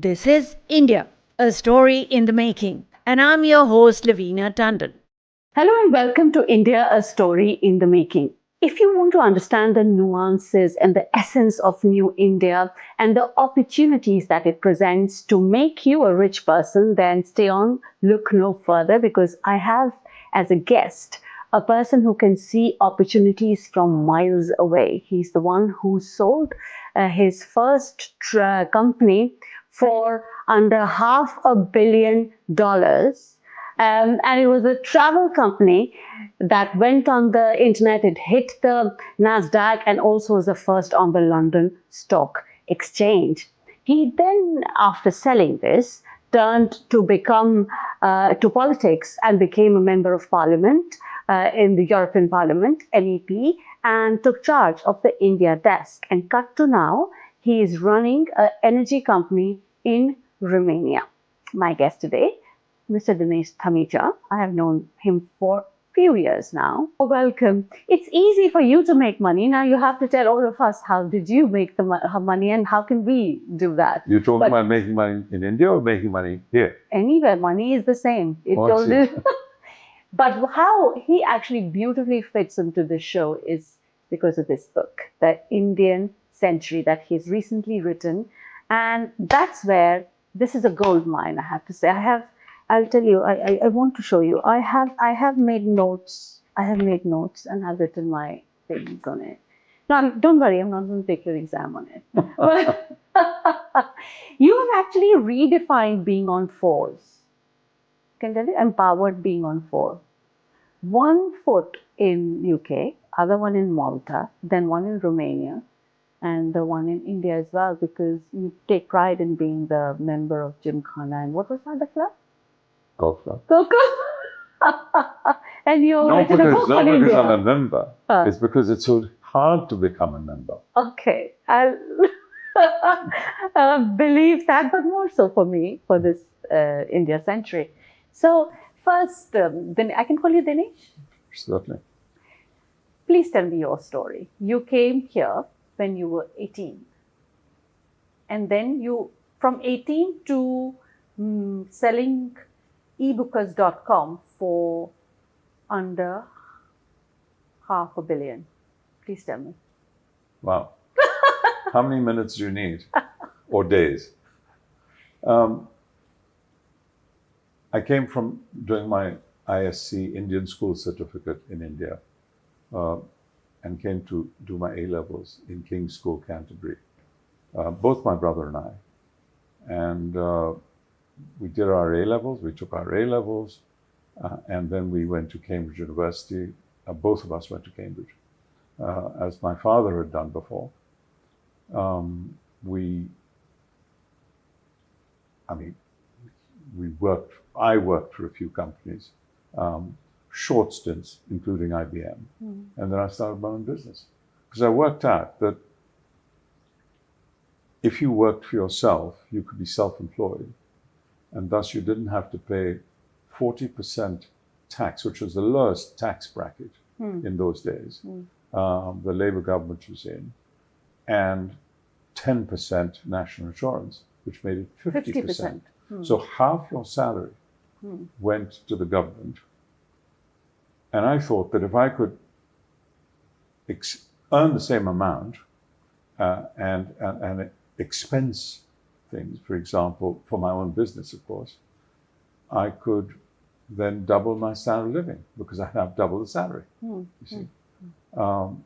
This is India, a story in the making. And I'm your host, Lavina Tandon. Hello and welcome to India, a story in the making. If you want to understand the nuances and the essence of New India and the opportunities that it presents to make you a rich person, then stay on, look no further, because I have as a guest a person who can see opportunities from miles away. He's the one who sold his first company for under $500 million. And it was a travel company that went on the internet. It hit the Nasdaq and also was the first on the London Stock Exchange. He then, after selling this, turned to become to politics and became a member of parliament in the European Parliament, MEP, and took charge of the India desk. And cut to now, he is running an energy company in Romania. My guest today, Mr. Dinesh Dhamija. I have known him for a few years now. Welcome. It's easy for you to make money. Now you have to tell all of us, how did you make the money and how can we do that? You're talking about making money in India or making money here? Anywhere, money is the same. But how he actually beautifully fits into this show is because of this book, The Indian Century, that he's recently written. And that's where, this is a gold mine, I have to say. I'll tell you, I want to show you. I have made notes. I have made notes and I've written my things on it. No, don't worry, I'm not going to take your exam on it. But you have actually redefined being on fours. Can I tell you? Empowered being on four. One foot in UK, other one in Malta, then one in Romania, and the one in India as well, because you take pride in being the member of Gymkhana. And what was that, the club? Golf club. Golf club. And you're Not because I'm a member. Huh. It's because it's so hard to become a member. Okay. I'll believe that, but more so for me, for this India Century. So first, then I can call you Dinesh? Certainly. Please tell me your story. You came here when you were 18. And then from 18 to selling ebookers.com for under $500 million. Please tell me. Wow. How many minutes do you need? Or days? I came from doing my ISC Indian School Certificate in India and came to do my A-levels in King's School, Canterbury. Both my brother and I. And we did our A-levels, we took our A-levels, and then we went to Cambridge University. Both of us went to Cambridge, as my father had done before. I worked for a few companies, short stints, including IBM. And then I started my own business. Because I worked out that if you worked for yourself, you could be self-employed. And thus you didn't have to pay 40% tax, which was the lowest tax bracket in those days. The Labour government was in. And 10% national insurance, which made it 50%. So half your salary went to the government. And I thought that if I could earn the same amount and expense things, for example, for my own business, of course, I could then double my standard of living because I have double the salary, you see. And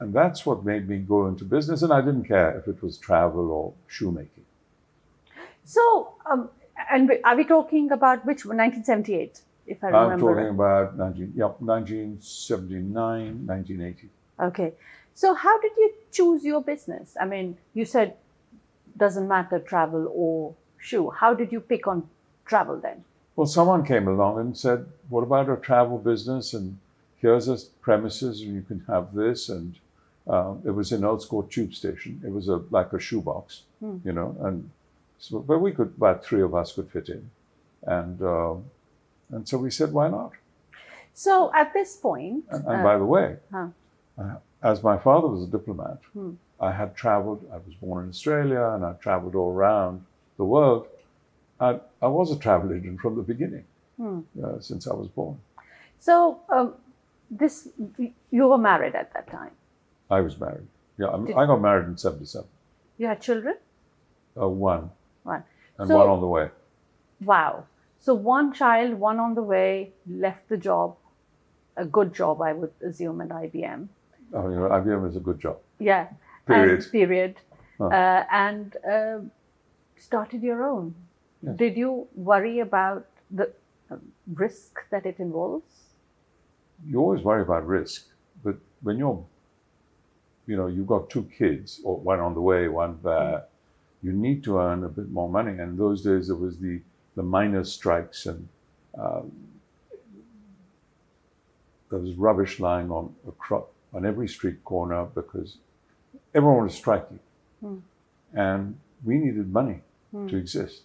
that's what made me go into business. And I didn't care if it was travel or shoemaking. So, and are we talking about which one? 1978, if I remember. I'm talking about 1979, 1980. Okay. So how did you choose your business? I mean, you said doesn't matter travel or shoe. How did you pick on travel then? Well, someone came along and said, what about a travel business? And here's a premises, and you can have this. And it was in Earl's Court Tube Station. It was like a shoebox, you know, and so, but about three of us could fit in. And so we said, why not? So at this point... And by the way, as my father was a diplomat, I had traveled, I was born in Australia, and I traveled all around the world. I was a travel agent from the beginning, since I was born. So, you were married at that time. I was married. Yeah, I got married in 77. You had children? One. One. And So- one on the way. Wow. So one child, one on the way, left the job, a good job, I would assume, at IBM. Oh, IBM is a good job. Yeah. Period. And period. Huh. And started your own. Yes. Did you worry about the risk that it involves? You always worry about risk, but when you've got two kids, or one on the way, one there, you need to earn a bit more money. And in those days, there was the miners' strikes, and there was rubbish lying on every street corner because everyone was striking. And we needed money to exist.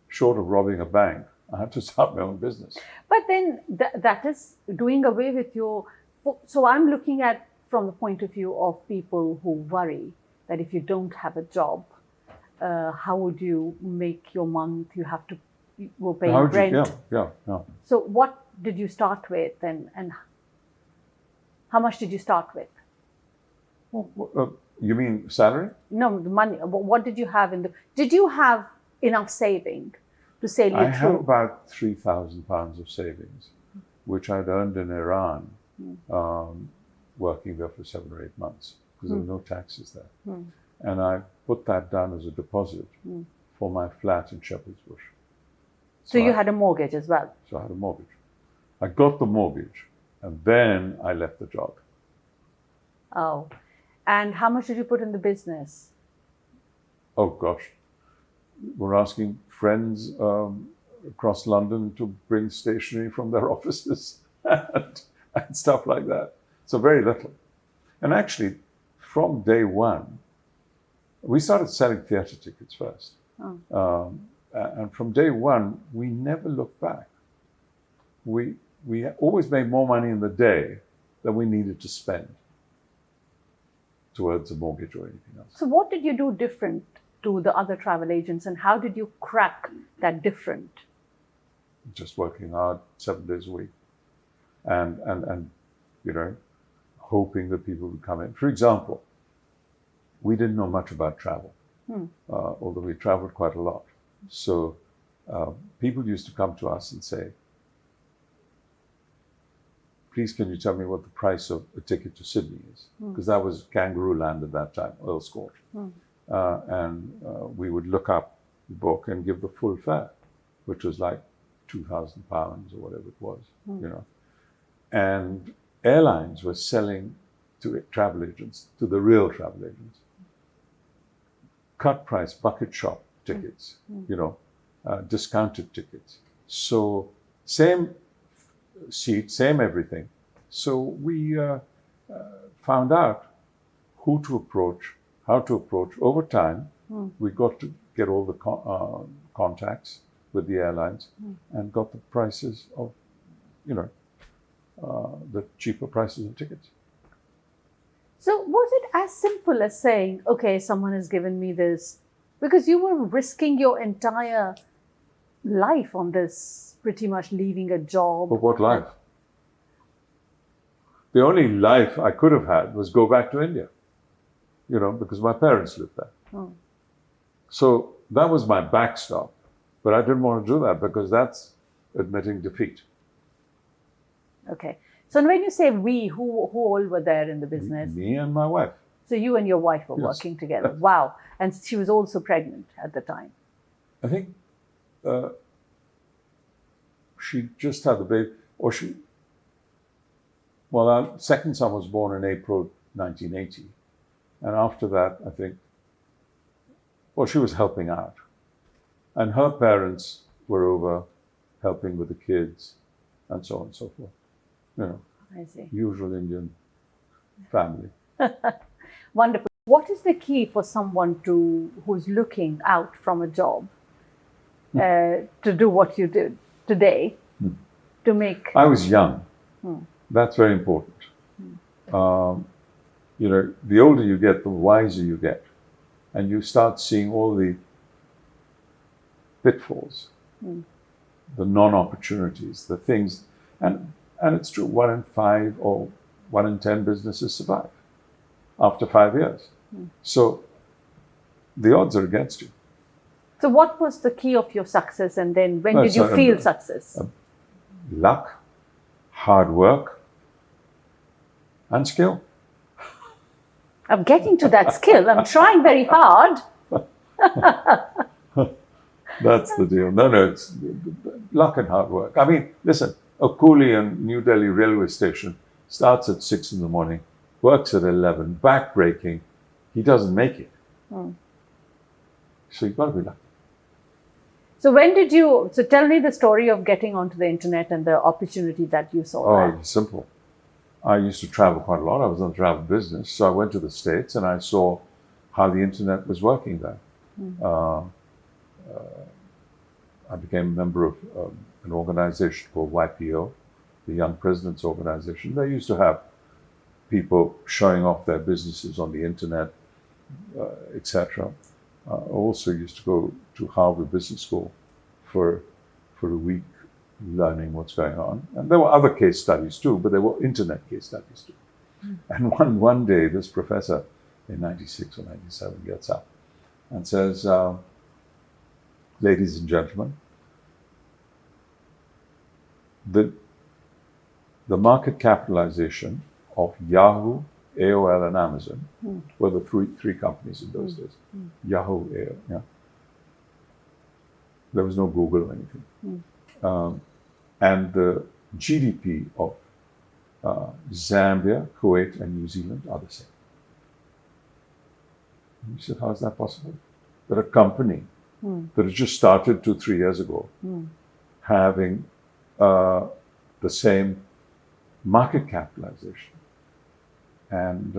Short of robbing a bank, I had to start my own business. But then that is doing away with your... So I'm looking at from the point of view of people who worry that if you don't have a job, how would you make your month? You have to... You're paying rent. Yeah. So what did you start with and how much did you start with? You mean salary? No, the money. What did you have did you have enough saving to sail you I had through? about £3,000 of savings, which I'd earned in Iran, working there for 7 or 8 months, because there were no taxes there. And I put that down as a deposit for my flat in Shepherd's Bush. So you had a mortgage as well? So I had a mortgage. I got the mortgage, and then I left the job. Oh. And how much did you put in the business? Oh, gosh. We're asking friends across London to bring stationery from their offices and stuff like that. So very little. And actually, from day one, we started selling theatre tickets first. And from day one, we never looked back. We always made more money in the day than we needed to spend towards a mortgage or anything else. So what did you do different to the other travel agents, and how did you crack that different? Just working hard 7 days a week and hoping that people would come in. For example, we didn't know much about travel, although we traveled quite a lot. So people used to come to us and say, please, can you tell me what the price of a ticket to Sydney is? Because that was kangaroo land at that time, Earl's Court. And we would look up the book and give the full fare, which was like £2,000 or whatever it was, And airlines were selling to travel agents, to the real travel agents, cut price bucket shop tickets, discounted tickets. So same seat, same everything. So we found out who to approach, how to approach. Over time, we got to get all the contacts with the airlines and got the prices of, the cheaper prices of tickets. So was it as simple as saying, okay, someone has given me this? Because you were risking your entire life on this, pretty much leaving a job. But what life? The only life I could have had was go back to India, because my parents lived there. So that was my backstop. But I didn't want to do that because that's admitting defeat. Okay. So when you say we, who all were there in the business? Me and my wife. So you and your wife were working together. Wow. And she was also pregnant at the time. I think she just had the baby, our second son was born in April 1980. And after that, I think, she was helping out. And her parents were over helping with the kids and so on and so forth. I see. Usual Indian family. Wonderful. What is the key for someone who's looking out from a job to do what you did today to make... I was young. That's very important. The older you get, the wiser you get. And you start seeing all the pitfalls, the non-opportunities, the things, and it's true, 1 in 5 or 1 in 10 businesses survive after 5 years. So the odds are against you. So what was the key of your success, and then when did you feel success? Luck, hard work, and skill. I'm getting to that skill. I'm trying very hard. That's the deal. No, it's luck and hard work. I mean, listen, a coolie in New Delhi railway station starts at 6 in the morning, works at 11, back-breaking. He doesn't make it. So you've got to be lucky. So tell me the story of getting onto the internet and the opportunity that you saw. Oh, it's simple. I used to travel quite a lot. I was in the travel business. So I went to the States and I saw how the internet was working there. I became a member of an organization called YPO, the Young Presidents Organization. They used to have people showing off their businesses on the internet, etc. I also used to go to Harvard Business School for a week, learning what's going on. And there were other case studies too, but there were internet case studies too. And one day, this professor in 96 or 97 gets up and says, ladies and gentlemen, the market capitalization of Yahoo, AOL, and Amazon were the three companies in those days. Yahoo, AOL, yeah. There was no Google or anything. And the GDP of Zambia, Kuwait, and New Zealand are the same. And he said, how is that possible? That a company that had just started 2-3 years ago, having the same market capitalization. And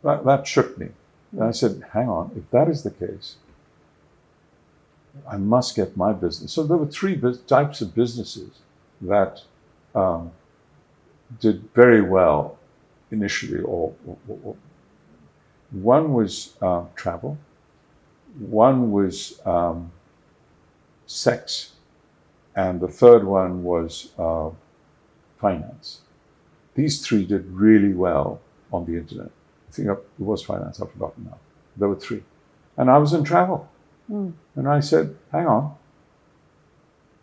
that shook me. And I said, hang on, if that is the case, I must get my business. So there were three types of businesses that did very well initially. One was travel, one was sex, and the third one was finance. These three did really well on the internet. I think it was finance, I've forgotten now. There were three. And I was in travel. And I said, hang on,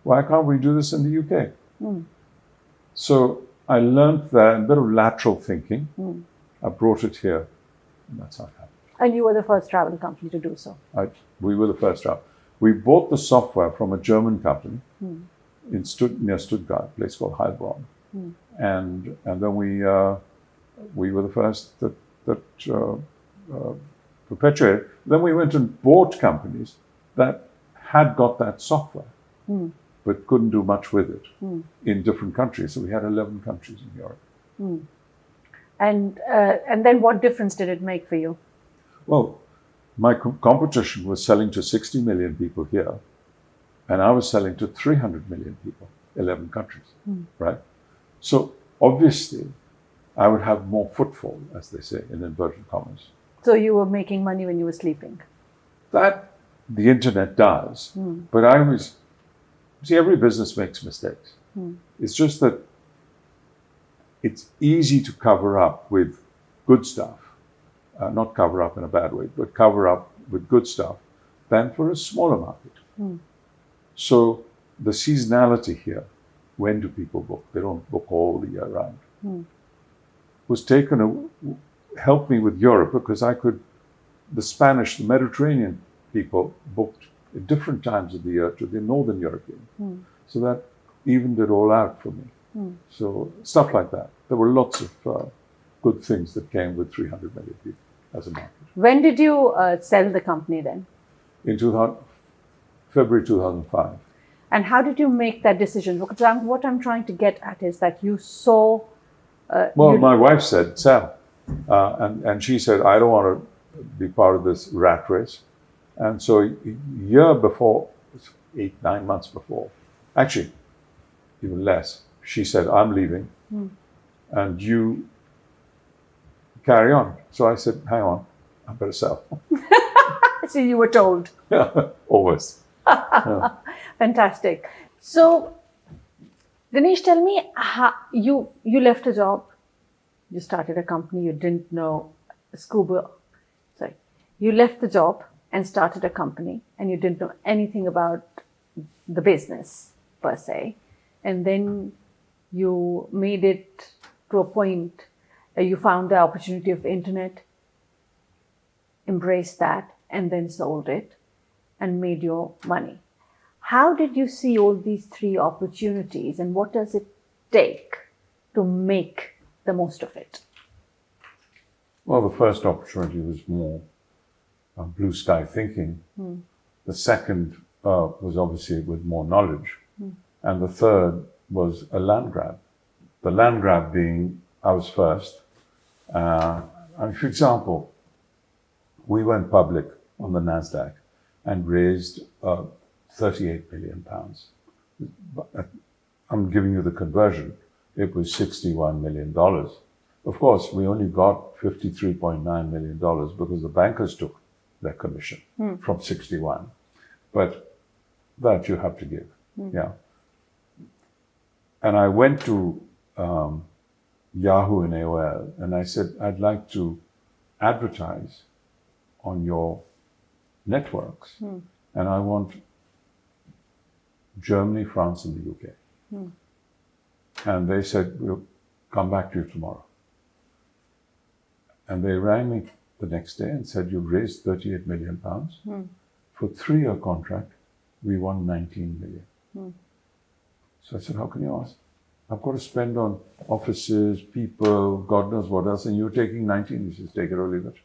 why can't we do this in the UK? So I learned that, a bit of lateral thinking. I brought it here, and that's how it happened. And you were the first travel company to do so. We were the first travel. We bought the software from a German company near Stuttgart, a place called Heilbronn. And then we were the first that perpetuated. Then we went and bought companies that had got that software, but couldn't do much with it in different countries. So we had 11 countries in Europe. And then what difference did it make for you? Well, my competition was selling to 60 million people here, and I was selling to 300 million people, 11 countries, right? So obviously, I would have more footfall, as they say, in inverted commas. So you were making money when you were sleeping? That the internet does, but every business makes mistakes. It's just that it's easy to cover up with good stuff, not cover up in a bad way, but cover up with good stuff than for a smaller market. So the seasonality here, when do people book? They don't book all the year round. Was taken, helped me with Europe because the Spanish, the Mediterranean people booked at different times of the year to the Northern European. So that evened it all out for me. So stuff like that. There were lots of good things that came with 300 million people as a market. When did you sell the company then? In February 2005. And how did you make that decision? Because what I'm trying to get at is that you saw... my wife said, sell. And she said, I don't want to be part of this rat race. And so a year before, 8-9 months before, actually, even less, she said, I'm leaving. And you carry on. So I said, hang on, I better sell. So you were told. Yeah. Always. Yeah. Fantastic. So, Dinesh, tell me, how you left a job, you started a company, you didn't know scuba. Sorry, you left the job and started a company, and you didn't know anything about the business per se, and then you made it to a point. You found the opportunity of internet, embraced that, and then sold it and made your money. How did you see all these three opportunities, and what does it take to make the most of it? Well, the first opportunity was more blue sky thinking. The second was obviously with more knowledge. And the third was a land grab. The land grab being, I was first. And for example, we went public on the Nasdaq and raised 38 million pounds. I'm giving you the conversion. It was $61 million. Of course, we only got $53.9 million because the bankers took their commission from 61. But that you have to give. Yeah. And I went to Yahoo and AOL, and I said, I'd like to advertise on your networks, and I want Germany, France, and the UK. And they said, we'll come back to you tomorrow. And they rang me the next day and said, you've raised 38 million pounds. For a 3-year contract, we won 19 million. So I said, how can you ask? I've got to spend on offices, people, God knows what else, and you're taking 19. He says, take it or leave it.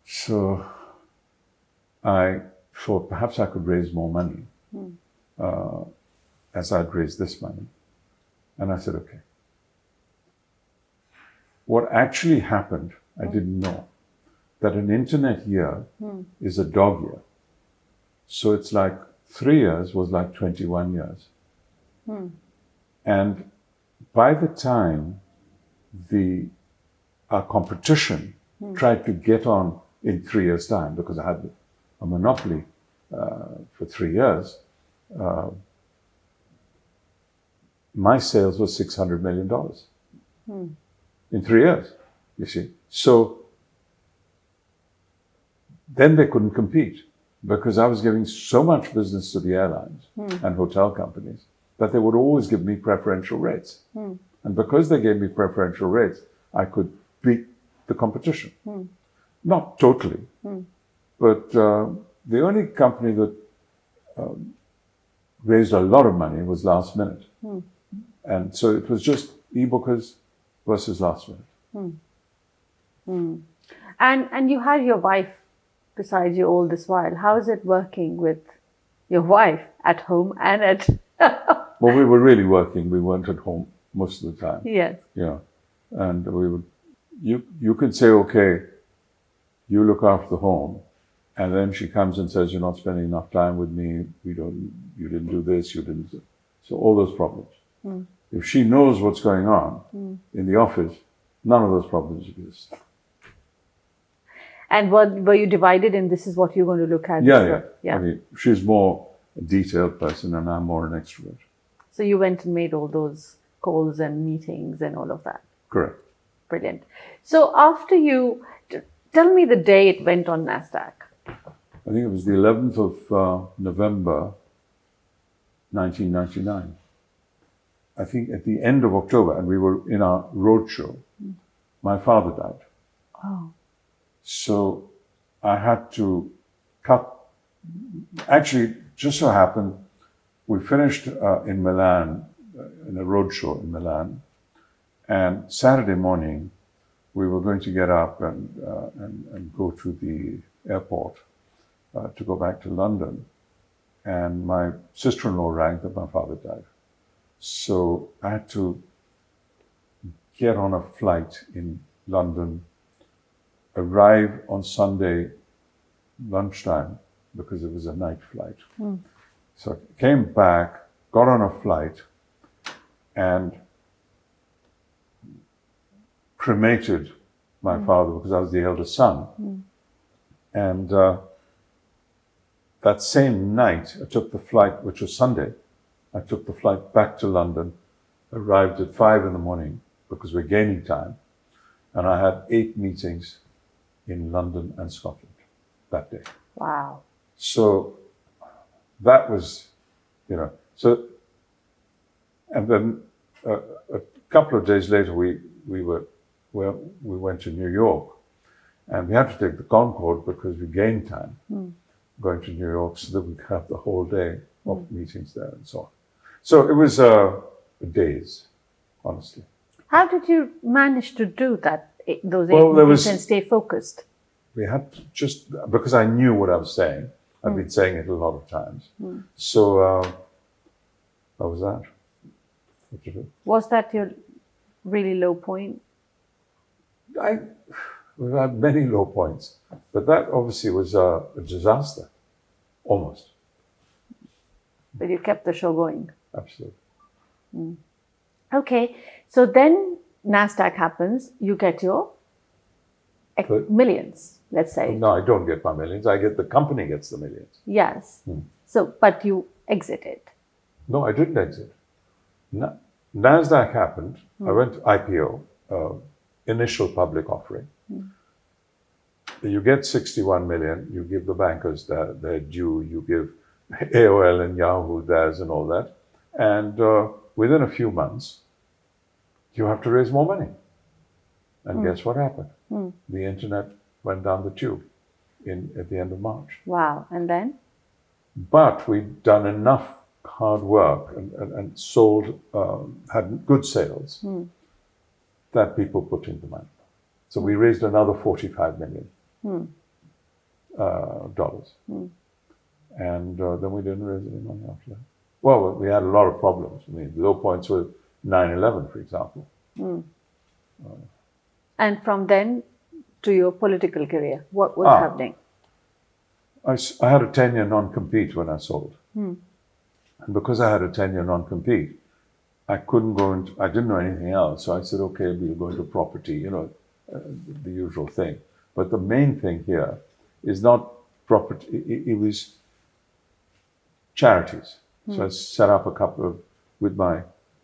So I thought perhaps I could raise more money as I'd raised this money. And I said, okay. What actually happened, I didn't know, that an internet year is a dog year. So it's like 3 years was like 21 years. And by the time our competition tried to get on in 3 years' time, because I had a monopoly for 3 years, my sales was $600 million in 3 years, you see. So then they couldn't compete because I was giving so much business to the airlines and hotel companies that they would always give me preferential rates. And because they gave me preferential rates, I could beat the competition. Not totally, but the only company that raised a lot of money was Last Minute. And so it was just e-bookers versus Last Minute. And you had your wife beside you all this while. How is it working with your wife at home and at... Well, we were really working. We weren't at home most of the time. Yes. Yeah. And we would, you could say, okay, you look after the home. And then she comes and says, you're not spending enough time with me. You didn't do this, you didn't. So all those problems. If she knows what's going on in the office, none of those problems exist. And were you divided in this is what you're going to look at? Yeah. I mean, she's more a detailed person and I'm more an extrovert. So you went and made all those calls and meetings and all of that? Correct. Brilliant. So after tell me the day it went on Nasdaq. I think it was the 11th of November, 1999. I think at the end of October, and we were in our roadshow, my father died. Oh. So I had to cut. Actually, just so happened, we finished in Milan, in a roadshow in Milan, and Saturday morning, we were going to get up and go to the airport to go back to London. And my sister-in-law rang that my father died. So I had to get on a flight in London, arrive on Sunday lunchtime because it was a night flight. So I came back, got on a flight, and cremated my father because I was the eldest son. And that same night, I took the flight, which was Sunday. I took the flight back to London, arrived at 5 in the morning because we're gaining time. And I had 8 meetings in London and Scotland that day. Wow. So that was, so, and then a couple of days later, we went to New York, and we had to take the Concorde because we gained time going to New York so that we could have the whole day of meetings there and so on. So it was days, honestly. How did you manage to do that, those 8 Well, meetings, and stay focused? We had to just, because I knew what I was saying. I've been saying it a lot of times. So that was that. What to do? Was that your really low point? We've had many low points, but that obviously was a disaster, almost. But you kept the show going. Absolutely. Okay, so then Nasdaq happens, you get your millions, let's say. No, I don't get my millions. The company gets the millions. Yes. So, but you exited. No, I didn't exit. Nasdaq happened. I went to IPO, initial public offering. You get 61 million. You give the bankers their due. You give AOL and Yahoo theirs and all that. And within a few months, you have to raise more money. And guess what happened? The internet went down the tube at the end of March. Wow. And then? But we'd done enough hard work and sold, had good sales that people put in the money. So we raised another $45 million. And then we didn't raise any money after that. Well, we had a lot of problems. I mean, low points were 9/11, for example. And from then to your political career, what was happening? I had a 10-year non-compete when I sold. And because I had a 10-year non-compete, I couldn't go into, I didn't know anything else. So I said, okay, we'll go into property, the usual thing. But the main thing here is not property, it was charities. So I set up a couple of, with my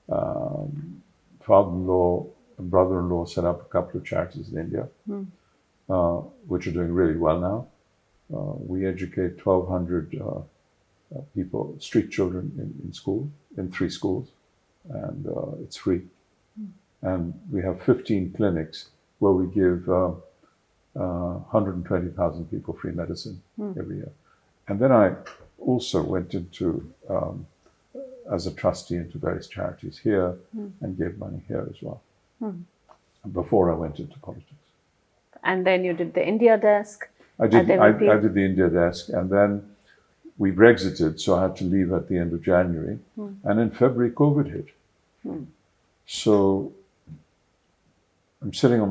father-in-law and brother-in-law, set up a couple of charities in India, which are doing really well now. We educate 1,200 people, street children in school, in 3 schools, and it's free. And we have 15 clinics where we give 120,000 people free medicine every year. And then I also went into, as a trustee into various charities here and gave money here as well, before I went into politics. And then you did the India desk. I did the India desk, and then we Brexited, so I had to leave at the end of January. And in February, COVID hit. So I'm sitting in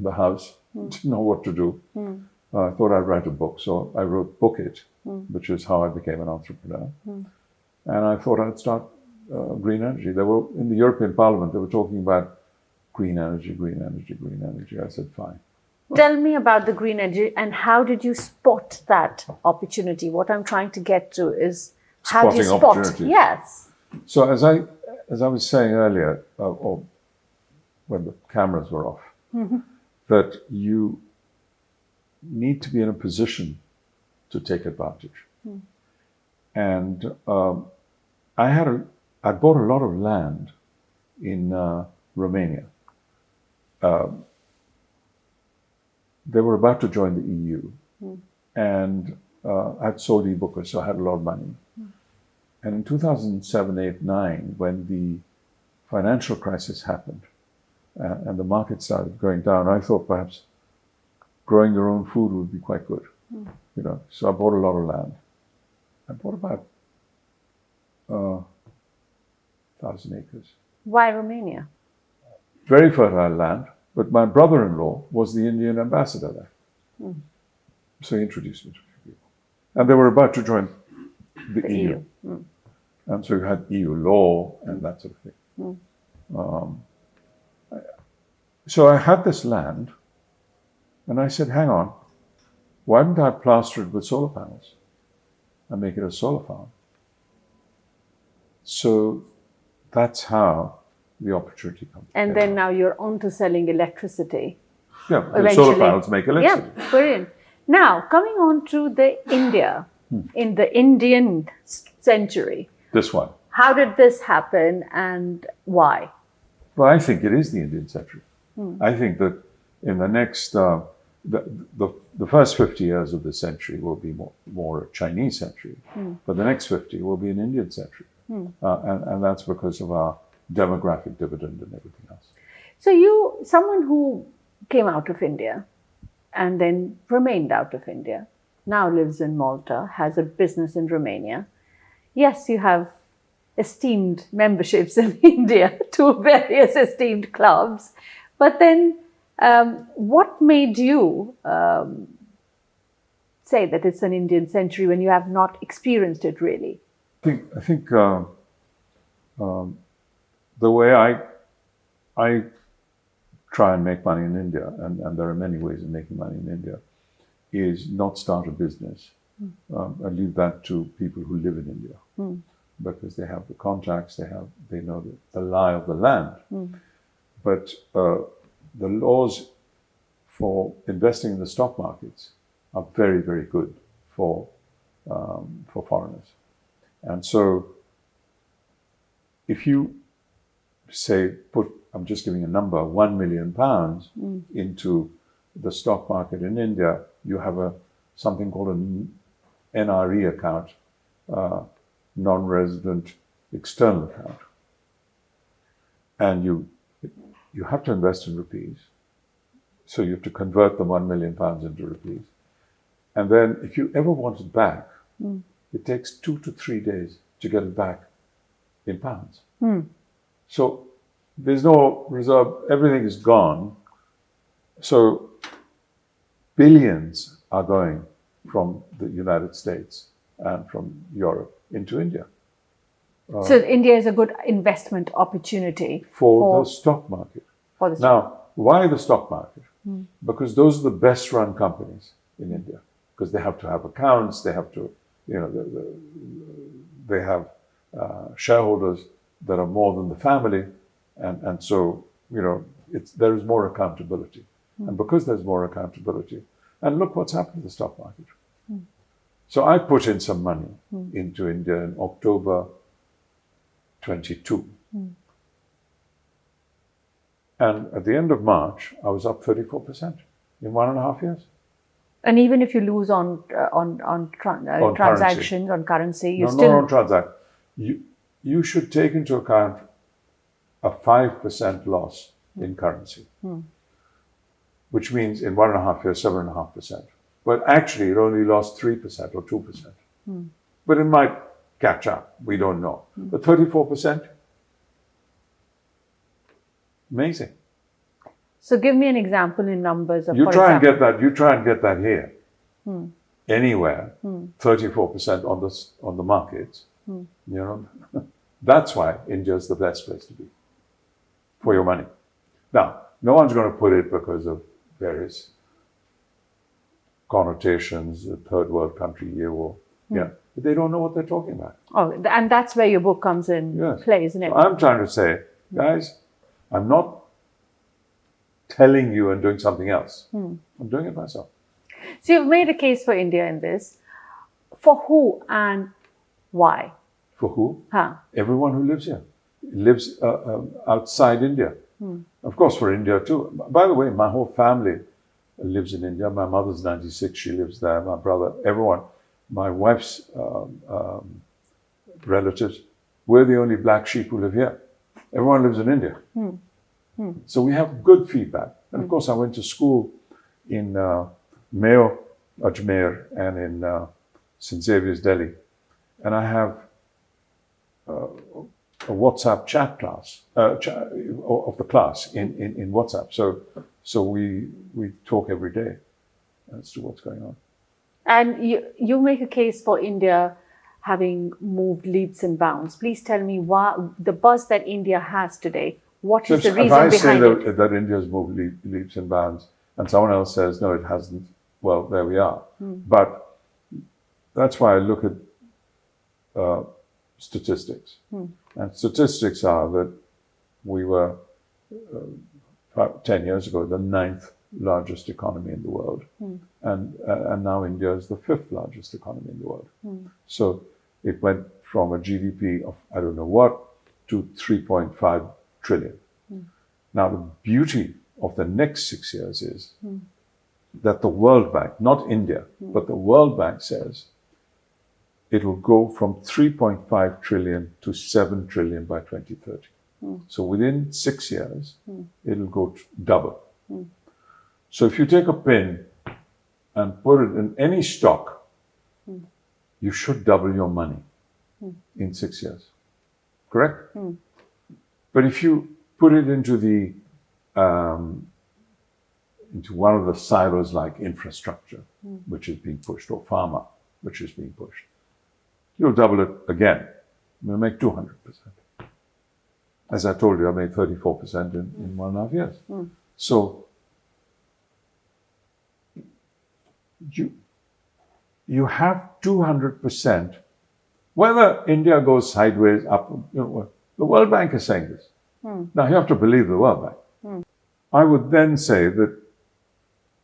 the house, didn't know what to do. I thought I'd write a book, so I wrote Book It, which is how I became an entrepreneur. And I thought I'd start green energy. They were in the European Parliament. They were talking about green energy, green energy, green energy. I said, fine. Tell me about the green energy and how did you spot that opportunity? What I'm trying to get to is how do you spot? Yes. So as I was saying earlier, or when the cameras were off, that you need to be in a position to take advantage. And I bought a lot of land in Romania. They were about to join the EU, and I'd sold e-bookers, so I had a lot of money. And in 2007, 8, 9, when the financial crisis happened and the market started going down, I thought perhaps growing your own food would be quite good. So I bought a lot of land. I bought about 1,000 acres. Why Romania? Very fertile land. But my brother-in-law was the Indian ambassador there. So he introduced me to people. And they were about to join the EU. And so you had EU law and that sort of thing. So I had this land, and I said, hang on, why didn't I plaster it with solar panels? and make it a solar farm. So that's how the opportunity comes. And then now you're on to selling electricity. Yeah, the eventually. solar panels make electricity. Yeah, brilliant. Now, coming on to the India, in the Indian century. This one. How did this happen and why? Well, I think it is the Indian century. I think that in the next, the first 50 years of the century will be more a Chinese century, but the next 50 will be an Indian century. And that's because of our demographic dividend and everything else. So someone who came out of India and then remained out of India, now lives in Malta, has a business in Romania. Yes, you have esteemed memberships in India to various esteemed clubs. But then what made you say that it's an Indian century when you have not experienced it really? I think the way I try and make money in India, and there are many ways of making money in India, is not start a business. I leave that to people who live in India because they have the contacts, they know the lie of the land. But the laws for investing in the stock markets are very, very good for foreigners. And so if you say, I'm just giving a number, £1 million into the stock market in India, you have something called an NRE account, non-resident external account. And you have to invest in rupees. So you have to convert the £1 million into rupees. And then if you ever want it back, it takes 2 to 3 days to get it back in pounds. So there's no reserve, everything is gone. So billions are going from the United States and from Europe into India. So India is a good investment opportunity for the stock market. Now, why the stock market? Because those are the best run companies in India, because they have to have accounts, they have to, they have shareholders that are more than the family, and so there is more accountability, and because there's more accountability, and look what's happened to the stock market. So I put in some money into India in October 22, and at the end of March I was up 34% in 1.5 years. And even if you lose on transactions, on currency, you still... No, on transact. You should take into account a 5% loss in currency, which means in 1.5 years, 7.5%. But actually, it only lost 3% or 2%. But it might catch up. We don't know. But 34%, amazing. So give me an example in numbers of. You try and get that here. Anywhere, 34% on the markets. That's why India is the best place to be for your money. Now, no one's going to put it because of various connotations, a third world country, but they don't know what they're talking about. Oh, and that's where your book comes in play, isn't it? So I'm trying to say, guys, I'm not telling you and doing something else. I'm doing it myself. So you've made a case for India in this. For who and why? For who? Everyone who lives here. Lives outside India. Of course, for India too. By the way, my whole family lives in India. My mother's 96, she lives there. My brother, everyone. My wife's relatives, we're the only black sheep who live here. Everyone lives in India. So we have good feedback. And of course, I went to school in Mayo, Ajmer, and in St. Xavier's, Delhi. And I have a WhatsApp chat class of the class in WhatsApp. So we talk every day as to what's going on. And you make a case for India having moved leaps and bounds. Please tell me why the buzz that India has today. What is the reason behind it? If I say that India's moved leaps and bounds, and someone else says no, it hasn't. Well, there we are. But that's why I look at statistics. And statistics are that we were, about 10 years ago, the 9th largest economy in the world. And now India is the 5th largest economy in the world. So it went from a GDP of I don't know what to 3.5 trillion. Now the beauty of the next 6 years is that the World Bank, not India, but the World Bank says it will go from 3.5 trillion to 7 trillion by 2030. So within 6 years, it'll go double. So if you take a pin and put it in any stock, you should double your money in 6 years. Correct? But if you put it into into one of the silos like infrastructure, which is being pushed, or pharma, which is being pushed, you'll double it again. You'll make 200%. As I told you, I made 34% in 1.5 years. So you have 200%. Whether India goes sideways, up, the World Bank is saying this. Now you have to believe the World Bank. I would then say that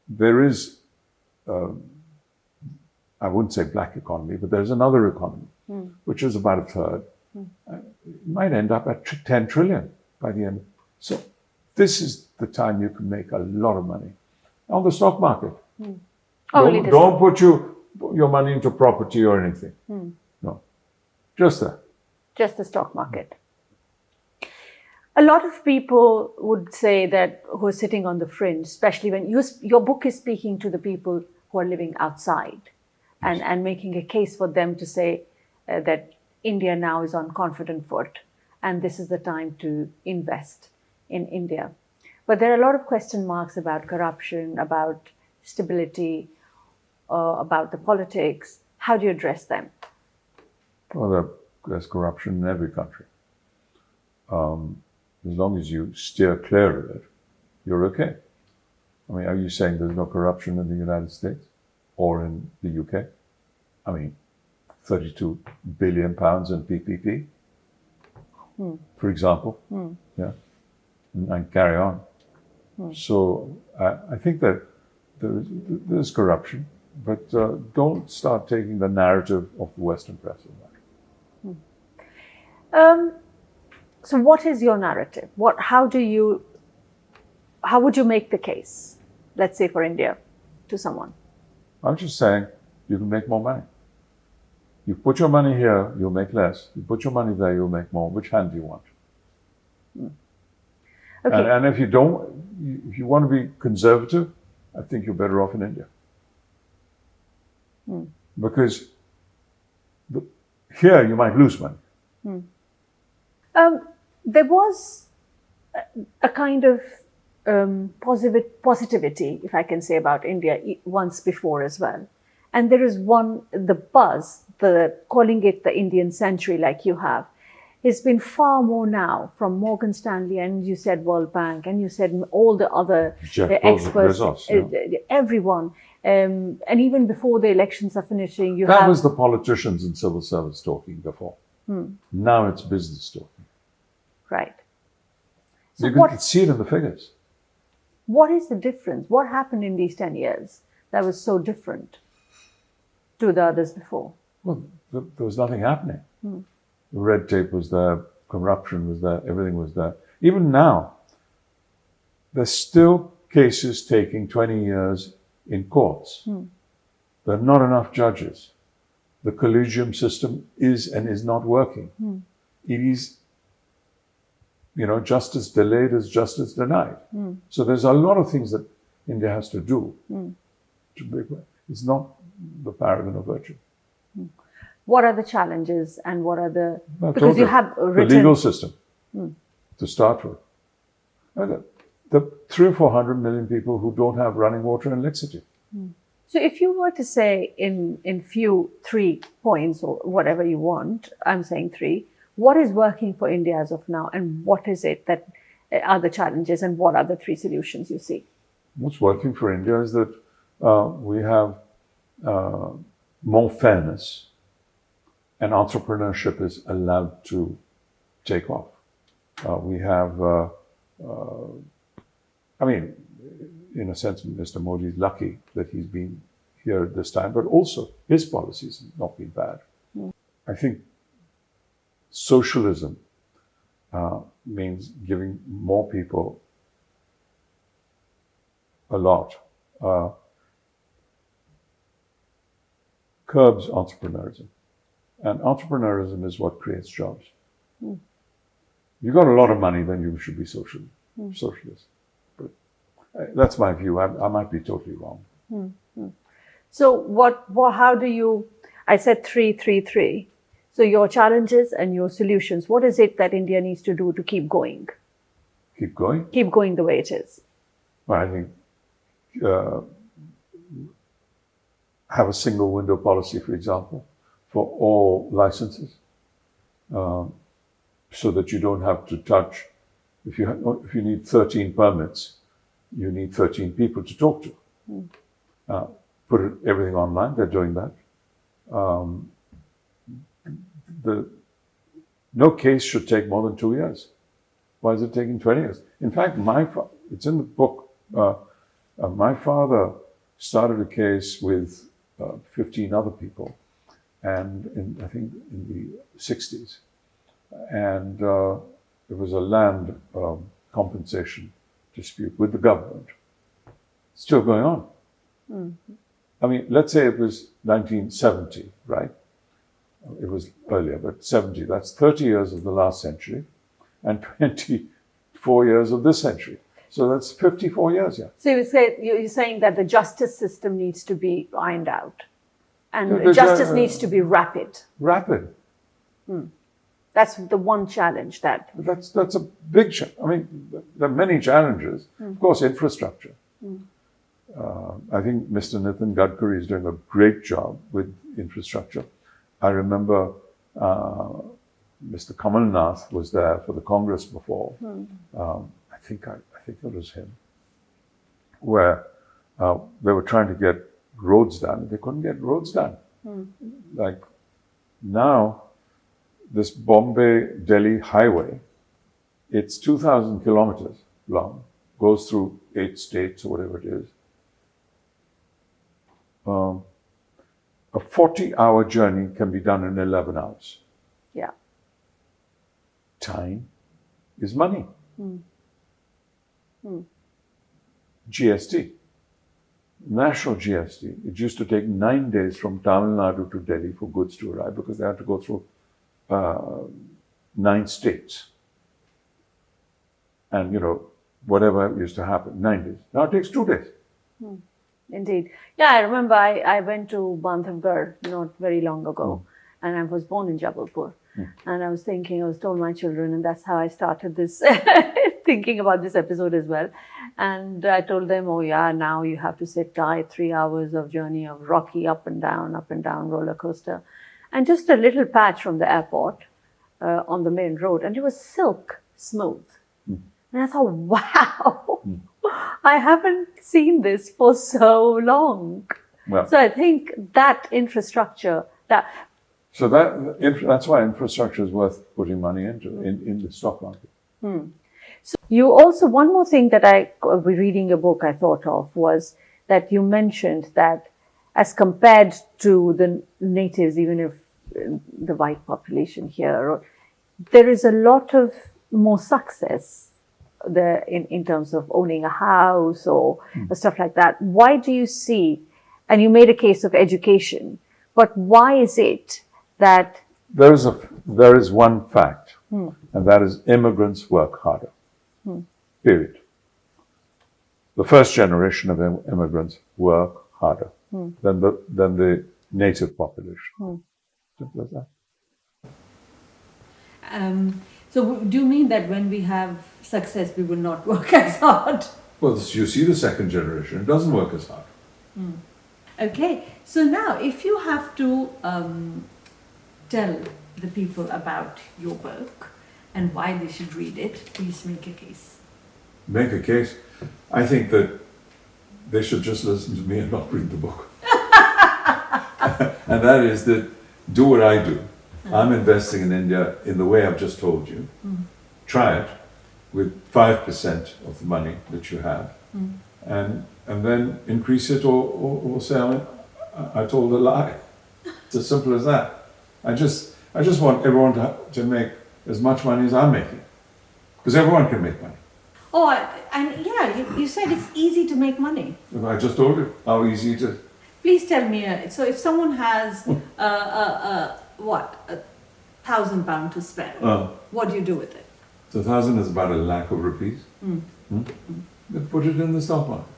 there is, I wouldn't say black economy, but there's another economy, which is about a third. It might end up at 10 trillion by the end. So this is the time you can make a lot of money on the stock market. Don't put your money into property or anything. No, just that. Just the stock market. A lot of people would say that who are sitting on the fringe, especially when your book is speaking to the people who are living outside and making a case for them to say that India now is on confident foot and this is the time to invest in India. But there are a lot of question marks about corruption, about stability, about the politics. How do you address them? Well, there's corruption in every country. As long as you steer clear of it, you're okay. I mean, are you saying there's no corruption in the United States or in the UK? I mean, 32 billion pounds in PPP, for example. Yeah, and carry on. So I think that there's corruption, but don't start taking the narrative of the Western press on that. So what is your narrative? How would you make the case, let's say for India, to someone? I'm just saying you can make more money. You put your money here, you'll make less. You put your money there, you'll make more. Which hand do you want? Okay. And if you want to be conservative, I think you're better off in India. Because here you might lose money. There was a kind of positivity, if I can say, about India once before as well. And there is the buzz, calling it the Indian century like you have, has been far more now from Morgan Stanley, and you said World Bank, and you said all the other experts, everyone. And even before the elections are finishing, That was the politicians and civil service talking before. Now it's business talking. Right. So you can see it in the figures. What is the difference? What happened in these 10 years that was so different to the others before? Well, there was nothing happening. The red tape was there, corruption was there, everything was there. Even now, there's still cases taking 20 years in courts. There are not enough judges. The collegium system is and is not working. It is, justice delayed is justice denied. So there's a lot of things that India has to do. It's not the paragon of virtue. What are the challenges and what are the... Because you have written... The legal system, to start with. The 300 or 400 million people who don't have running water and electricity. So if you were to say in 3 points or whatever you want, I'm saying 3, what is working for India as of now and what is it that are the challenges and what are the 3 solutions you see? What's working for India is that we have more fairness and entrepreneurship is allowed to take off. We have, I mean, in a sense, Mr. Modi is lucky that he's been here at this time, but also his policies have not been bad. I think socialism means giving more people a lot, curbs entrepreneurism. And entrepreneurism is what creates jobs. You've got a lot of money, then you should be socialist. But that's my view. I might be totally wrong. So how do you, I said 3-3-3. So your challenges and your solutions, what is it that India needs to do to keep going? Keep going? Keep going the way it is. Well, I think have a single window policy, for example, for all licenses, so that you don't have to touch. If you need 13 permits, you need 13 people to talk to. Put everything online. They're doing that. No case should take more than 2 years. Why is it taking 20 years? In fact, it's in the book. My father started a case with 15 other people, and I think in the 60s, and it was a land compensation dispute with the government. Still going on. I mean, let's say it was 1970, right? It was earlier, but 70. That's 30 years of the last century, and 24 years of this century. So that's 54 years, yeah. So you're saying that the justice system needs to be ironed out, and justice needs to be rapid. Rapid. That's the one challenge That's a big challenge. I mean, there are many challenges. Of course, infrastructure. I think Mr. Nitin Gadkari is doing a great job with infrastructure. I remember Mr. Kamal Nath was there for the Congress before. I think it was him, where they were trying to get roads done. They couldn't get roads done. Like now, this Bombay-Delhi highway, it's 2,000 kilometers long, goes through 8 states or whatever it is. A 40-hour journey can be done in 11 hours. Yeah. Time is money. GST, national GST, it used to take 9 days from Tamil Nadu to Delhi for goods to arrive because they had to go through 9 states. And, whatever used to happen, 9 days. Now it takes 2 days. Indeed. Yeah, I remember I went to Bandhavgarh not very long ago, and I was born in Jabalpur. And I was told my children, and that's how I started this, thinking about this episode as well. And I told them, oh yeah, now you have to sit tight, 3 hours of journey of rocky up and down roller coaster. And just a little patch from the airport on the main road, and it was silk smooth. And I thought, wow, I haven't seen this for so long. Well, so I think that infrastructure, So that's why infrastructure is worth putting money into in the stock market. So you also, one more thing that reading a book I thought of was that you mentioned that as compared to the natives, even if the white population here, there is a lot of more success there in terms of owning a house or stuff like that. Why do you see, and you made a case of education, but why is it that there is one fact, and that is immigrants work harder. Period. The first generation of immigrants work harder than the native population. Simple as that. So do you mean that when we have success, we will not work as hard? Well, you see the second generation, it doesn't work as hard. Okay, so now if you have to tell the people about your book and why they should read it, please make a case. Make a case? I think that they should just listen to me and not read the book. And that is that do what I do. I'm investing in India in the way I've just told you. Try it with 5% of the money that you have, and then increase it, or say I told a lie. It's as simple as that. I just want everyone to make as much money as I'm making, because everyone can make money. Oh, and yeah, you said it's easy to make money. I just told you how easy it is. Please tell me. So if someone has £1,000 to spend, what do you do with it? So 1,000 is about 1,00,000 rupees. Then put it in the stock market.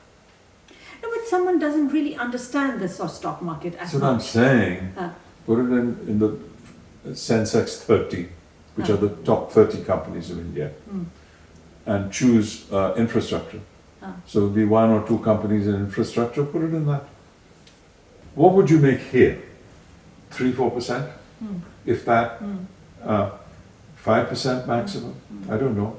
No, but someone doesn't really understand the stock market as That's what much. I'm saying. Put it in the Sensex 30, which are the top 30 companies of India, and choose infrastructure. So it'll be 1 or 2 companies in infrastructure, put it in that. What would you make here? 3-4%? If that, 5% maximum? I don't know.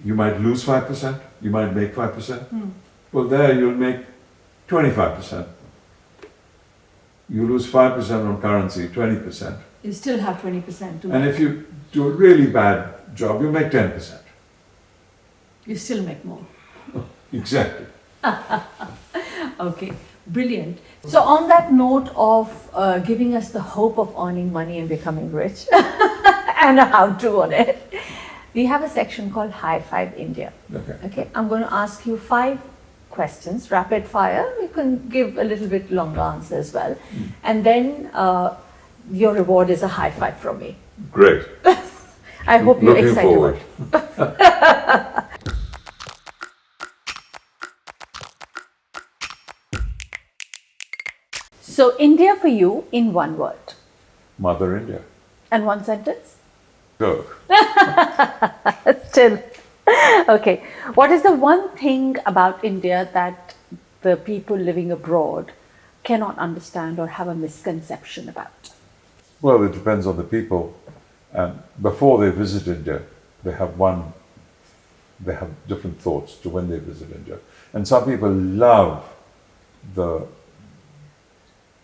You might lose 5%, you might make 5%. Well, there you'll make 25%. You lose 5% on currency, 20%. You still have 20% to make. And if you do a really bad job, you make 10%. You still make more. Exactly. Okay, brilliant. So on that note of giving us the hope of earning money and becoming rich and a how-to on it, we have a section called High Five India. Okay, I'm going to ask you 5 questions, rapid fire. You can give a little bit longer answer as well. And then your reward is a high five from me. Great. I hope you're Looking excited forward. about it. So India for you in one word. Mother India. And one sentence? Go. Still. Okay. What is the one thing about India that the people living abroad cannot understand or have a misconception about? Well, it depends on the people. And before they visit India, they have different thoughts to when they visit India. And some people love the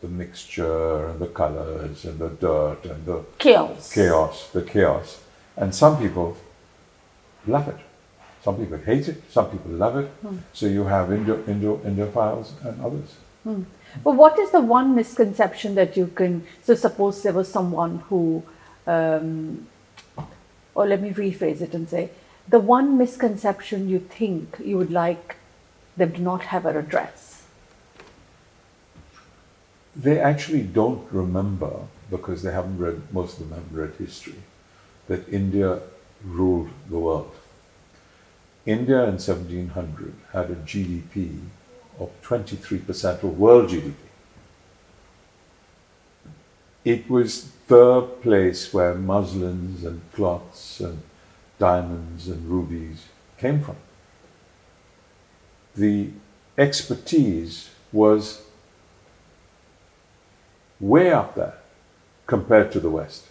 mixture and the colors and the dirt and the chaos. And some people love it. Some people hate it. Some people love it. So you have Indiophiles and others. But what is the one misconception that you can, so suppose there was someone who, or let me rephrase it and say, the one misconception you think you would like them to not have or address? They actually don't remember, because they haven't read, most of them haven't read history, that India ruled the world. India in 1700 had a GDP of 23% of world GDP. It was the place where muslins and cloths and diamonds and rubies came from. The expertise was way up there compared to the West.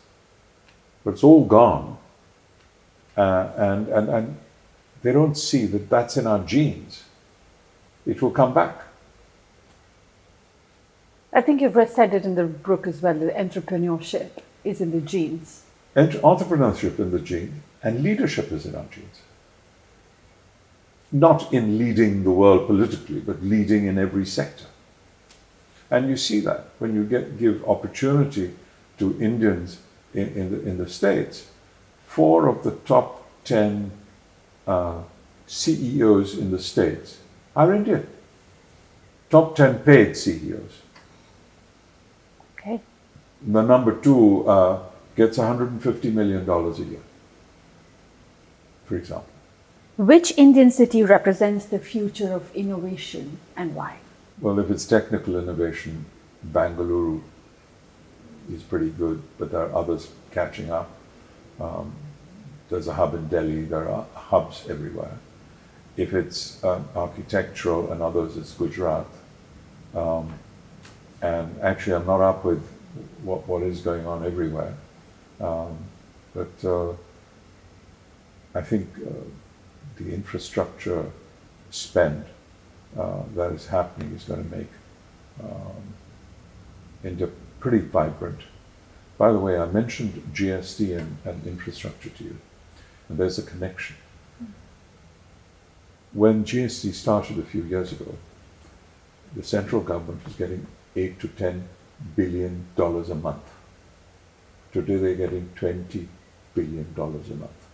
But it's all gone. And they don't see that that's in our genes. It will come back. I think you've said it in the book as well, that entrepreneurship is in the genes. Entrepreneurship in the gene, and leadership is in our genes. Not in leading the world politically, but leading in every sector. And you see that when you give opportunity to Indians in the States. 4 of the top 10 CEOs in the States are Indian. Top 10 paid CEOs. Okay. The number 2 gets $150 million a year, for example. Which Indian city represents the future of innovation and why? Well, if it's technical innovation, Bangalore is pretty good, but there are others catching up. There's a hub in Delhi, there are hubs everywhere. If it's architectural and others, it's Gujarat. And actually, I'm not up with what is going on everywhere. But I think the infrastructure spend that is happening is going to make India pretty vibrant. By the way, I mentioned GST and infrastructure to you, and there's a connection. When GST started a few years ago, the central government was getting $8 to $10 billion a month. Today they're getting $20 billion a month.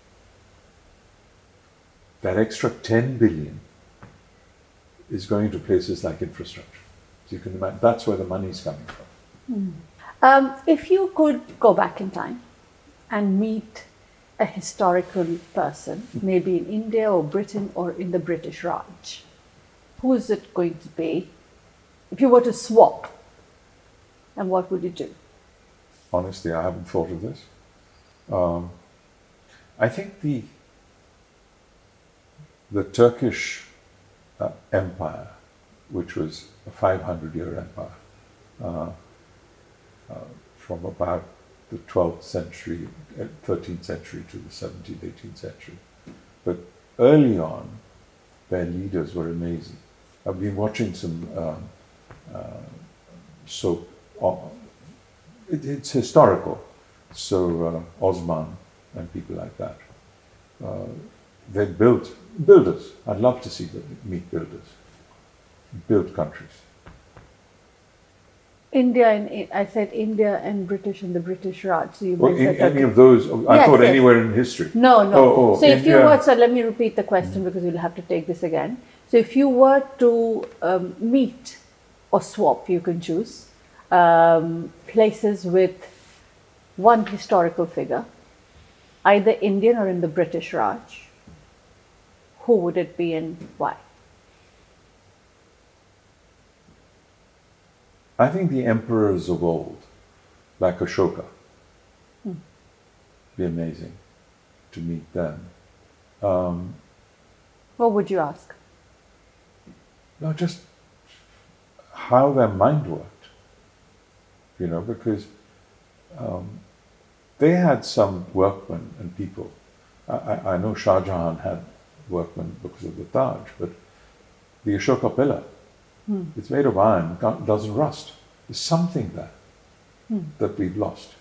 That extra 10 billion is going to places like infrastructure. So you can imagine that's where the money is coming from. If you could go back in time and meet a historical person, maybe in India or Britain or in the British Raj, who is it going to be? If you were to swap, and what would you do? Honestly, I haven't thought of this. I think the Turkish empire, which was a 500-year empire, from about the 12th century, 13th century to the 17th, 18th century. But early on, their leaders were amazing. I've been watching some soap. It's historical. So Osman and people like that. They built builders. I'd love to see them meet builders. Build countries. India and I said India and British and the British Raj. So you Well, meant any of those? I Yes, thought yes. anywhere in history. No, no. Oh, so if you India. were, so let me repeat the question because you'll have to take this again. So if you were to meet or swap, you can choose places with one historical figure, either Indian or in the British Raj, who would it be and why? I think the emperors of old, like Ashoka, be amazing to meet them. What would you ask? No, just how their mind worked, because they had some workmen and people. I know Shah Jahan had workmen because of the Taj, but the Ashoka pillar, it's made of iron, doesn't rust. There's something there that we've lost.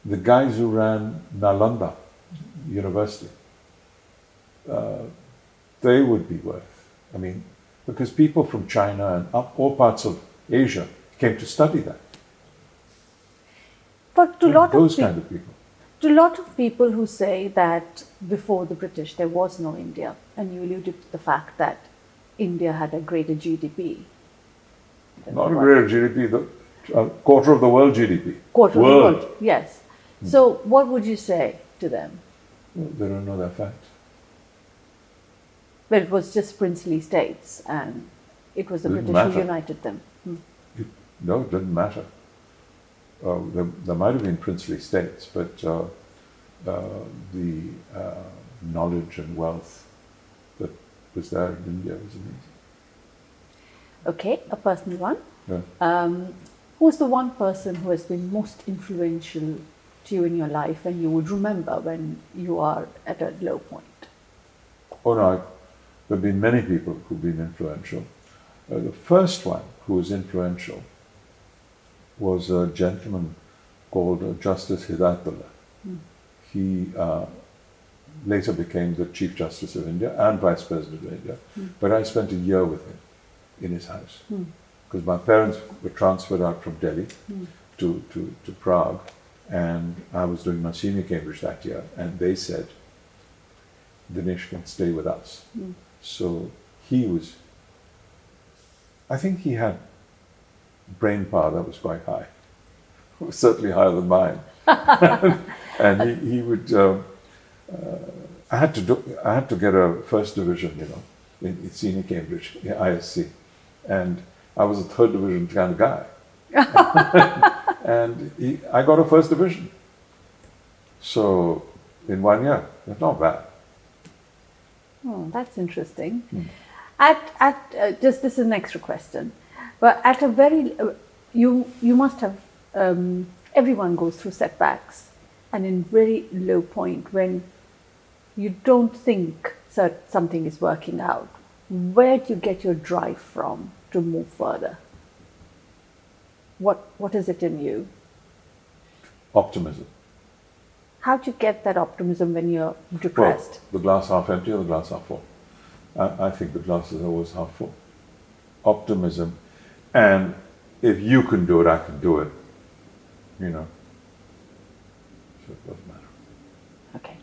The guys who ran Nalanda University, they would be worth. Because people from China and all parts of Asia came to study that. But to Those kind of people. To a lot of people who say that before the British there was no India, and you alluded to the fact that India had a greater GDP. Not a greater GDP, a quarter of the world GDP. Quarter of the world, yes. So what would you say to them? They don't know that fact. Well, it was just princely states and it was the Didn't British who matter. united them. No, it didn't matter. There might have been princely states, but the knowledge and wealth that was there in India was amazing. Okay, a personal one. Yeah. Who's the one person who has been most influential to you in your life and you would remember when you are at a low point? Oh no, there have been many people who've been influential. The first one who was influential was a gentleman called Justice Hidayatullah. He later became the Chief Justice of India and Vice President of India, but I spent a year with him in his house because my parents were transferred out from Delhi to Prague, and I was doing my senior Cambridge that year, and they said, Dinesh can stay with us. So I think he had brain power that was quite high. It was certainly higher than mine. And he would, I had to get a first division, in senior Cambridge, ISC. And I was a third division kind of guy. And I got a first division. So in 1 year, that's not bad. Oh, that's interesting. Just this is an extra question, but at a very, you must have, everyone goes through setbacks and in very low point when you don't think something is working out. Where do you get your drive from to move further? What is it in you? Optimism. How'd you get that optimism when you're Well, depressed? the glass half empty or the glass half full? I think the glass is always half full. Optimism. And if you can do it, I can do it. You know. So it doesn't matter. Okay,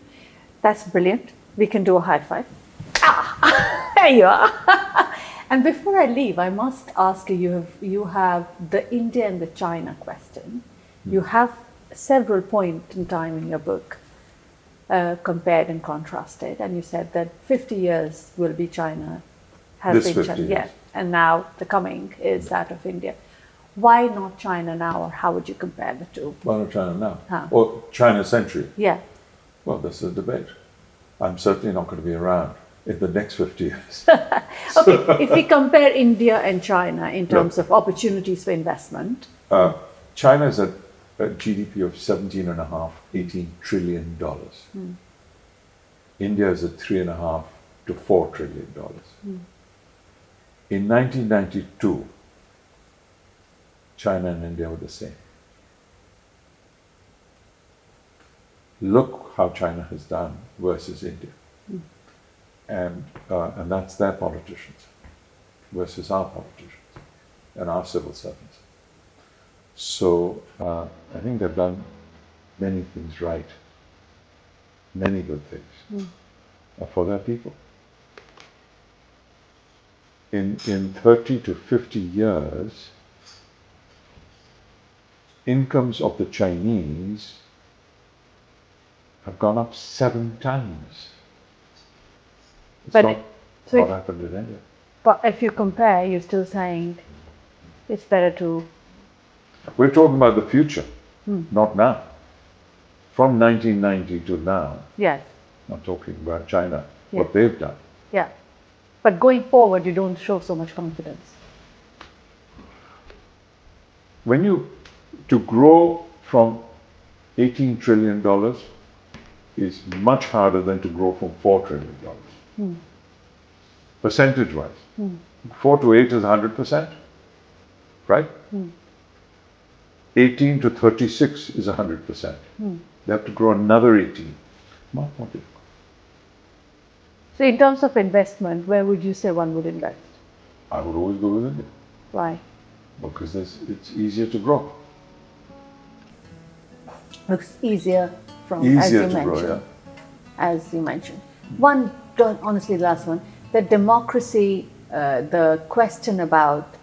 that's brilliant. We can do a high five. Ah, there you are. And before I leave, I must ask you, you have the India and the China question. You have several points in time in your book compared and contrasted, and you said that 50 years will be China, has This been 50 China, years. yeah, and now the coming is that of India. Why not China now, or how would you compare the two? Why not China now? Huh. Or China century? Yeah. Well, this is a debate. I'm certainly not going to be around in the next 50 years. Okay, if we compare India and China in terms of opportunities for investment. China is at a GDP of $17.5–18 trillion. India is at $3.5 to $4 trillion. In 1992, China and India were the same. Look how China has done versus India. And that's their politicians versus our politicians and our civil servants. So I think they've done many things right, many good things for their people. In 30 to 50 years, incomes of the Chinese have gone up 7 times. It's But not so what if- happened in India. But if you compare, you're still saying it's better to. We're talking about the future, not now. From 1990 to now, Yes, I'm talking about China, Yeah. what they've done. yeah. But going forward, you don't show so much confidence. To grow from $18 trillion is much harder than to grow from $4 trillion. Percentage-wise. 4 to 8 is 100%, right? 18 to 36 is 100%. They have to grow another 18. Much more difficult. So in terms of investment, where would you say one would invest? I would always go with India Why? because it's easier to grow. Looks easier from, Easier as you to mentioned. grow, As you mentioned. One, honestly, last one. The democracy, the question about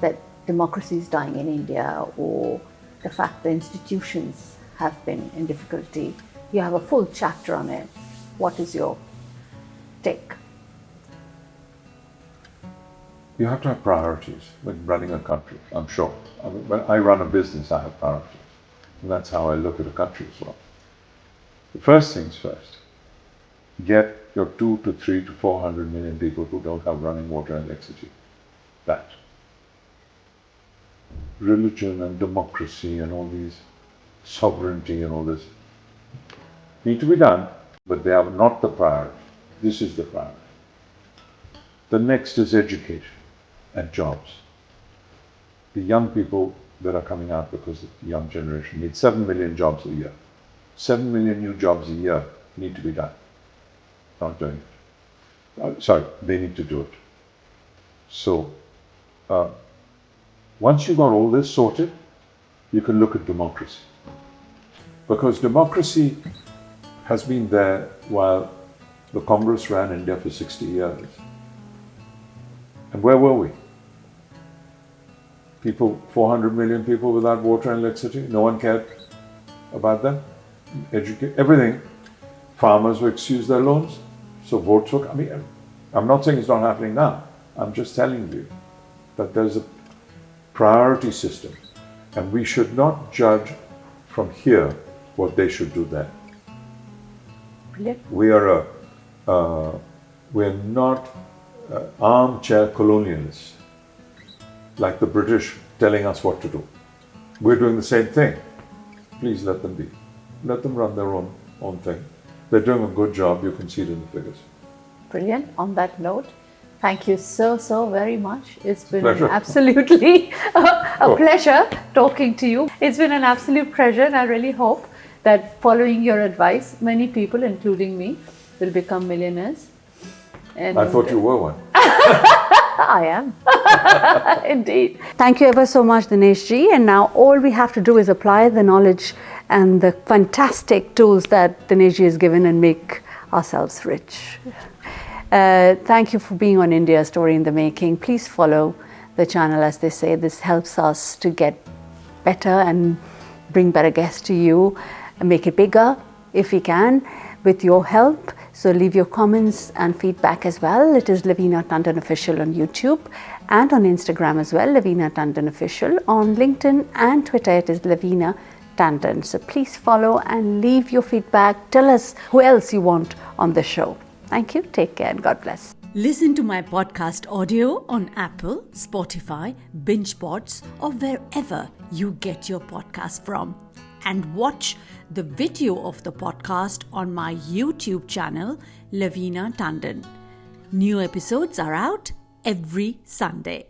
that democracy is dying in India, or the fact that institutions have been in difficulty. You have a full chapter on it. What is your take? You have to have priorities when running a country, I'm sure. When I run a business, I have priorities. And that's how I look at a country as well. The first things first. Get your 2 to 3 to 400 million people who don't have running water and electricity. That. Religion and democracy and all these, sovereignty and all this, need to be done, but they are not the priority. This is the priority. The next is education and jobs. The young people that are coming out, because the young generation needs 7 million jobs a year. 7 million new jobs a year need to be done. Not doing it. Sorry, they need to do it. So, once you've got all this sorted, you can look at democracy. Because democracy has been there while the Congress ran India for 60 years. And where were we? People, 400 million people without water and electricity, no one cared about them. Everything. Farmers were excused their loans, so votes were, I'm not saying it's not happening now. I'm just telling you that there's a priority system, and we should not judge from here what they should do there. Brilliant. We're not armchair colonialists, like the British telling us what to do. We're doing the same thing. Please let them be. Let them run their own thing. They're doing a good job. You can see it in the figures. Brilliant. On that note, Thank you so very much. It's been Pleasure. absolutely a pleasure talking to you. It's been an absolute pleasure, and I really hope that following your advice, many people, including me, will become millionaires. And I thought you were one. I am. Indeed. Thank you ever so much, Dinesh ji. And now all we have to do is apply the knowledge and the fantastic tools that Dinesh ji has given and make ourselves rich. Thank you for being on India Story in the Making. Please follow the channel, as they say. This helps us to get better and bring better guests to you and make it bigger if we can with your help. So leave your comments and feedback as well. It is Lavina Tandon Official on YouTube and on Instagram as well, Lavina Tandon Official. On LinkedIn and Twitter, it is Lavina Tandon. So please follow and leave your feedback. Tell us who else you want on the show. Thank you. Take care and God bless. Listen to my podcast audio on Apple, Spotify, BingePods, or wherever you get your podcast from. And watch the video of the podcast on my YouTube channel, Lavina Tandon. New episodes are out every Sunday.